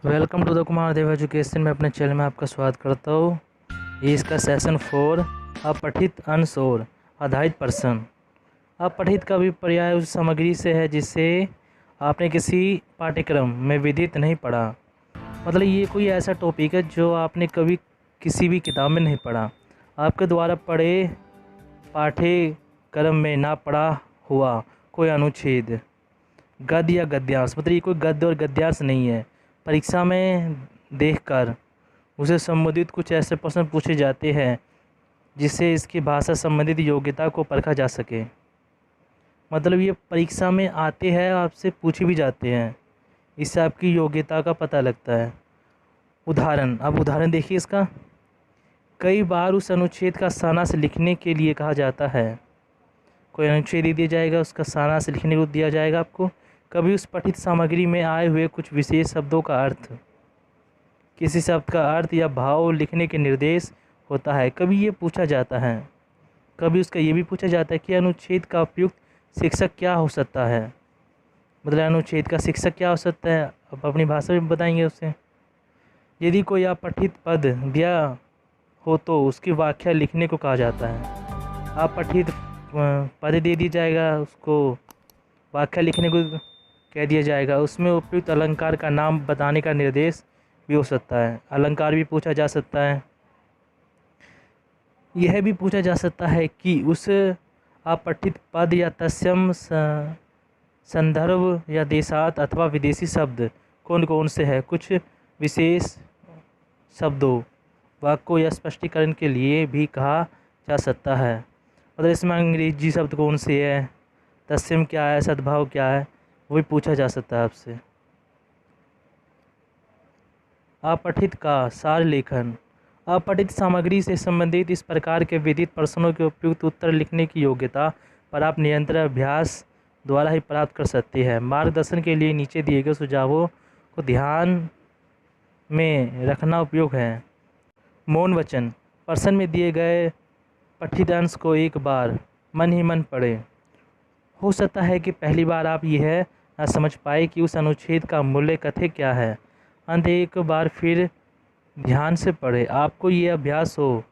Welcome to the Kumar Dev education में अपने channel में आपका स्वागत करता हूँ। ये इसका सेशन 4 अपठित अंश और आधारित प्रश्न। अपठित का भी पर्याय उस सामग्री से है जिसे आपने किसी पाठ्यक्रम में विदित नहीं पढ़ा। मतलब ये कोई ऐसा टॉपिक है जो आपने कभी किसी भी किताब में नहीं पढ़ा, आपके द्वारा पढ़े पाठ्यक्रम में ना पढ़ा हुआ कोई अनुच्छेद, गद्य या गद्यांश। मतलब ये कोई गद्य और गद्यांश नहीं है। परीक्षा में देखकर उसे संबंधित कुछ ऐसे प्रश्न पूछे जाते हैं जिससे इसकी भाषा संबंधित योग्यता को परखा जा सके। मतलब ये परीक्षा में आते हैं, आपसे पूछे भी जाते हैं, इससे आपकी योग्यता का पता लगता है। उदाहरण, अब उदाहरण देखिए इसका। कई बार उस अनुच्छेद का सारांश लिखने के लिए कहा जाता है। कोई अनुच्छेद दे दिया जाएगा, उसका सारांश लिखने को दिया जाएगा आपको। कभी उस पठित सामग्री में आए हुए कुछ विशेष शब्दों का अर्थ, किसी शब्द का अर्थ या भाव लिखने के निर्देश होता है। कभी ये पूछा जाता है, कभी उसका ये भी पूछा जाता है कि अनुच्छेद का उपयुक्त शिक्षक क्या हो सकता है। मतलब अनुच्छेद का शिक्षक क्या हो सकता है, आप अपनी भाषा में बताएंगे उसे। यदि कोई अपठित पद दिया हो तो उसकी व्याख्या लिखने को कहा जाता है। अपठित पद दे दिया जाएगा, उसको व्याख्या लिखने को कह दिया जाएगा। उसमें उपयुक्त अलंकार का नाम बताने का निर्देश भी हो सकता है। अलंकार भी पूछा जा सकता है। यह भी पूछा जा सकता है कि उस अपठित पद या तत्सम संदर्भ या देशात अथवा विदेशी शब्द कौन कौन से हैं। कुछ विशेष शब्दों, वाक्यों या स्पष्टीकरण के लिए भी कहा जा सकता है। मतलब इसमें अंग्रेजी शब्द कौन से हैं, तत्सम क्या है, सद्भाव क्या है, वो भी पूछा जा सकता है आपसे। अपठित का सार लेखन। अपठित सामग्री से संबंधित इस प्रकार के विदित प्रश्नों के उपयुक्त उत्तर लिखने की योग्यता पर आप निरंतर अभ्यास द्वारा ही प्राप्त कर सकते हैं। मार्गदर्शन के लिए नीचे दिए गए सुझावों को ध्यान में रखना उपयोग है। मौन वचन। प्रश्न में दिए गए पठित अंश को एक बार मन ही मन पढ़ें। हो सकता है कि पहली बार आप यह न समझ पाए कि उस अनुच्छेद का मूल्य कथ्य क्या है। अंत एक बार फिर ध्यान से पढ़ें। आपको ये अभ्यास हो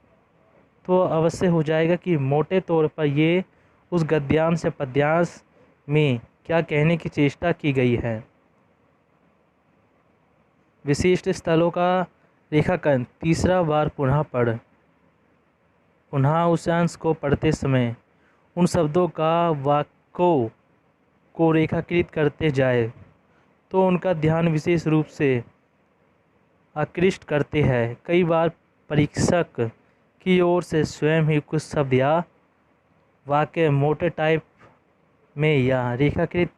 तो अवश्य हो जाएगा कि मोटे तौर पर ये उस गद्यांश या पद्यांश में क्या कहने की चेष्टा की गई है। विशिष्ट स्थलों का रेखांकन। तीसरा बार पुनः पढ़। पुनः उस अंश को पढ़ते समय उन शब्दों का वाक्यों को रेखांकित करते जाए तो उनका ध्यान विशेष रूप से आकृष्ट करते हैं। कई बार परीक्षक की ओर से स्वयं ही कुछ शब्द या वाक्य मोटे टाइप में या रेखांकित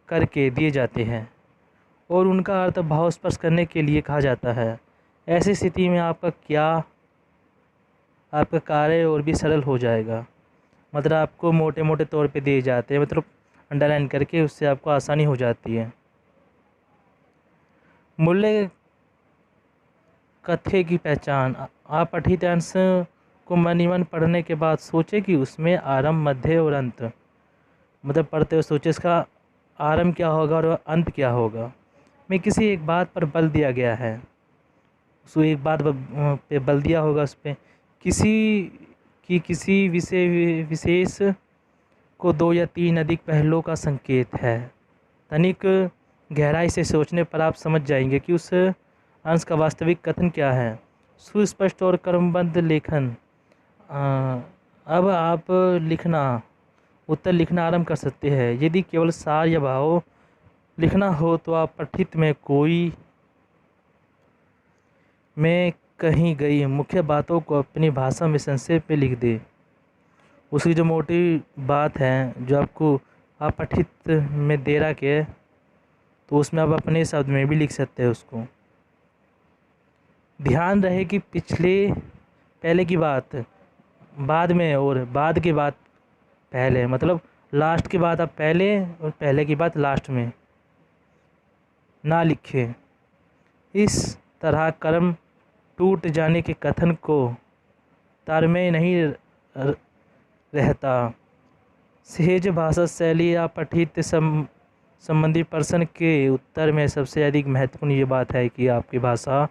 करके दिए जाते हैं और उनका अर्थ भाव स्पष्ट करने के लिए कहा जाता है। ऐसी स्थिति में आपका कार्य और भी सरल हो जाएगा। मतलब आपको मोटे मोटे तौर पे दिए जाते हैं, मतलब अंडरलाइन करके, उससे आपको आसानी हो जाती है। मूल्य कथ्य की पहचान। आप पठित अंश को मन ही मन पढ़ने के बाद सोचें कि उसमें आरंभ, मध्य और अंत, मतलब पढ़ते हुए सोचें इसका आरंभ क्या होगा और अंत क्या होगा। में किसी एक बात पर बल दिया गया है, उसको एक बात पे बल दिया होगा, उस पर किसी विषय विशेष को 2 या 3 अधिक पहलुओं का संकेत है। तनिक गहराई से सोचने पर आप समझ जाएंगे कि उस अंश का वास्तविक कथन क्या है। सुस्पष्ट और क्रमबद्ध लेखन। अब आप उत्तर लिखना आरंभ कर सकते हैं। यदि केवल सार या भाव लिखना हो तो आप पठित में कहीं गई मुख्य बातों को अपनी भाषा में संक्षेप में लिख दें। उसकी जो मोटी बात है जो आपको आप पठित में दे रखे है, तो उसमें आप अपने शब्द में भी लिख सकते हैं उसको। ध्यान रहे कि पहले की बात बाद में और बाद की बात पहले, मतलब लास्ट की बात आप पहले और पहले की बात लास्ट में ना लिखें। इस तरह क्रम टूट जाने के कथन को तारतम्य नहीं रहता। सहज भाषा शैली या पठित संबंधित प्रश्न के उत्तर में सबसे अधिक महत्वपूर्ण ये बात है कि आपकी भाषा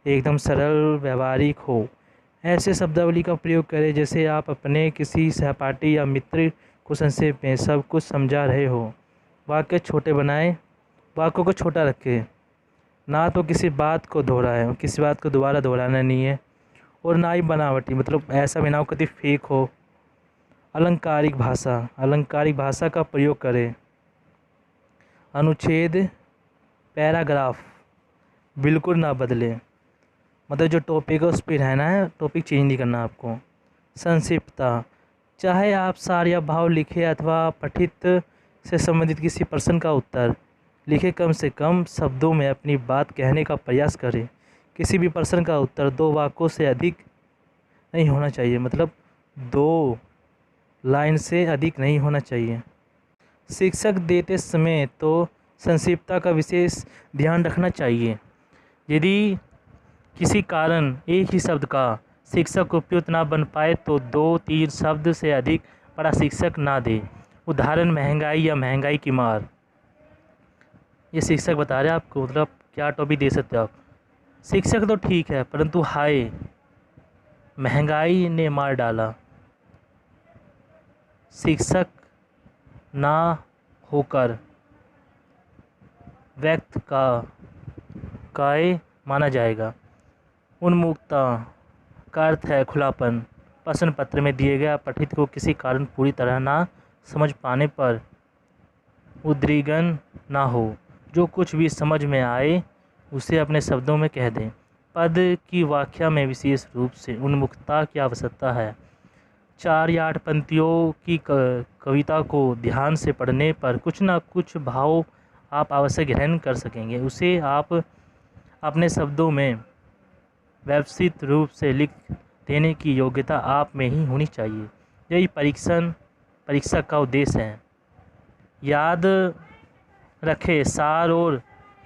एकदम सरल व्यवहारिक हो। ऐसे शब्दावली का प्रयोग करें जैसे आप अपने किसी सहपाठी या मित्र को संक्षेप में सब कुछ समझा रहे हो। वाक्य छोटे बनाएं, वाक्यों को छोटा रखें, ना तो किसी बात को दोहराएं, किसी बात को दोबारा दोहराना नहीं है, और ना ही बनावटी, मतलब ऐसा भी ना हो कभी फेक हो। अलंकारिक भाषा का प्रयोग करें। अनुच्छेद, पैराग्राफ बिल्कुल ना बदलें, मतलब जो टॉपिक है उस पर रहना है, टॉपिक चेंज नहीं करना आपको। संक्षिप्तता, चाहे आप सार या भाव लिखें अथवा पठित से संबंधित किसी प्रश्न का उत्तर लिखे, कम से कम शब्दों में अपनी बात कहने का प्रयास करें। किसी भी प्रश्न का उत्तर 2 वाक्यों से अधिक नहीं होना चाहिए, मतलब 2 लाइन से अधिक नहीं होना चाहिए। शिक्षक देते समय तो संक्षिप्तता का विशेष ध्यान रखना चाहिए। यदि किसी कारण एक ही शब्द का शिक्षक उपयुक्त ना बन पाए तो 2-3 शब्द से अधिक प्रशिक्षक ना दे। उदाहरण, महंगाई या महंगाई की मार। ये शिक्षक बता रहे हैं आपको, मतलब क्या टॉपिक दे सकते हो आप। शिक्षक तो ठीक है, परंतु हाय महंगाई ने मार डाला। शिक्षक ना होकर व्यक्त का काय माना जाएगा। उन्मुखता का अर्थ है खुलापन। प्रश्न पत्र में दिए गया पठित को किसी कारण पूरी तरह ना समझ पाने पर उद्विग्न ना हो। जो कुछ भी समझ में आए उसे अपने शब्दों में कह दें। पद की व्याख्या में विशेष रूप से उन्मुखता की आवश्यकता है। 4 या 8 पंक्तियों की कविता को ध्यान से पढ़ने पर कुछ ना कुछ भाव आप अवश्य ग्रहण कर सकेंगे। उसे आप अपने शब्दों में व्यवस्थित रूप से लिख देने की योग्यता आप में ही होनी चाहिए। यही परीक्षा का उद्देश्य है। याद रखें, सार और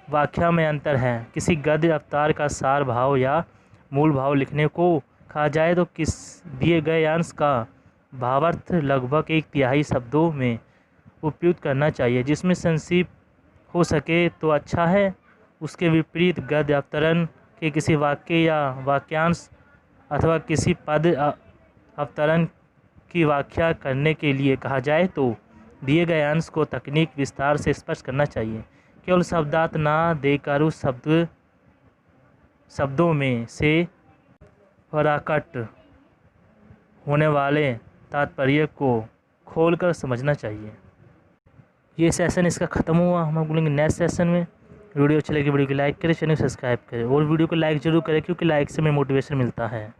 व्याख्या में अंतर है। किसी गद्य अवतार का सार भाव या मूल भाव लिखने को कहा जाए तो किस दिए गए अंश का भावार्थ लगभग 1/3 शब्दों में उपयुक्त करना चाहिए। जिसमें संक्षिप्त हो सके तो अच्छा है। उसके विपरीत गद्य अवतरण के किसी वाक्य या वाक्यांश अथवा किसी पद अवतरण की व्याख्या करने के लिए कहा जाए तो दिए गए अंश को तकनीक विस्तार से स्पष्ट करना चाहिए। केवल शब्दार्थ ना देकर उस शब्दों में से प्रकट होने वाले तात्पर्य को खोलकर समझना चाहिए। ये सेशन इसका ख़त्म हुआ। हम बोलेंगे नेक्स्ट सेशन में। वीडियो अच्छी लगी वीडियो को लाइक करें, चैनल सब्सक्राइब करें और वीडियो को लाइक ज़रूर करें क्योंकि लाइक से हमें मोटिवेशन मिलता है।